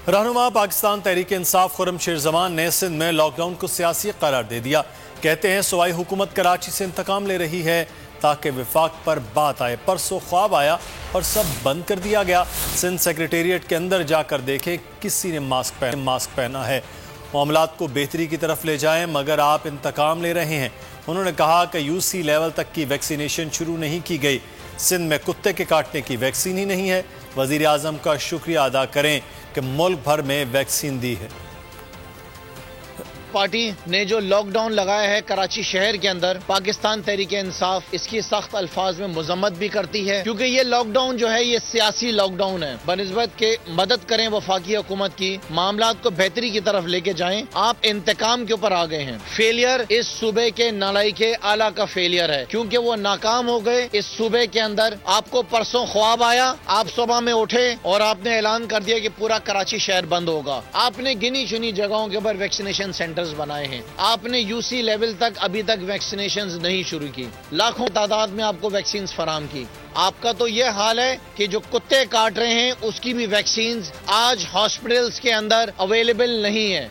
रहनुमा पाकिस्तान तहरीक इंसाफ खुर्रम शेरजमान ने सिंध में लॉक डाउन को सियासी करार दे दिया। कहते हैं सूबाई हुकूमत कराची से इंतकाम ले रही है ताकि विफाक पर बात आए। परसों ख्वाब आया और सब बंद कर दिया गया। सिंध सेक्रेटेरिएट के अंदर जाकर देखें किसी ने मास्क पहना है। मामलात को बेहतरी की तरफ ले जाएं मगर आप इंतकाम ले रहे हैं। उन्होंने कहा कि यूसी लेवल तक की वैक्सीनेशन शुरू नहीं की गई। सिंध में कुत्ते के काटने की वैक्सीन ही नहीं है। वजीर आजम का शुक्रिया अदा करें कि मुल्क भर में वैक्सीन दी है। पार्टी ने जो लॉकडाउन लगाया है कराची शहर के अंदर, पाकिस्तान तहरीक इंसाफ इसकी सख्त अल्फाज में मजम्मत भी करती है, क्योंकि ये लॉकडाउन जो है ये सियासी लॉकडाउन है। बनिस्बत के मदद करें वफाकी हुकूमत की, मामलात को बेहतरी की तरफ लेके जाएं। आप इंतकाम के ऊपर आ गए हैं। फेलियर इस सूबे के नालाई के आला का फेलियर है, क्योंकि वो नाकाम हो गए इस सूबे के अंदर। आपको परसों ख्वाब आया, आप सुबह में उठे और आपने ऐलान कर दिया कि पूरा कराची शहर बंद होगा। आपने गिनी चुनी जगहों के ऊपर वैक्सीनेशन सेंटर बनाए हैं। आपने यूसी लेवल तक अभी तक वैक्सीनेशन नहीं शुरू की। लाखों तादाद में आपको वैक्सीन फराम की। आपका तो ये हाल है कि जो कुत्ते काट रहे हैं उसकी भी वैक्सीन आज हॉस्पिटल्स के अंदर अवेलेबल नहीं है।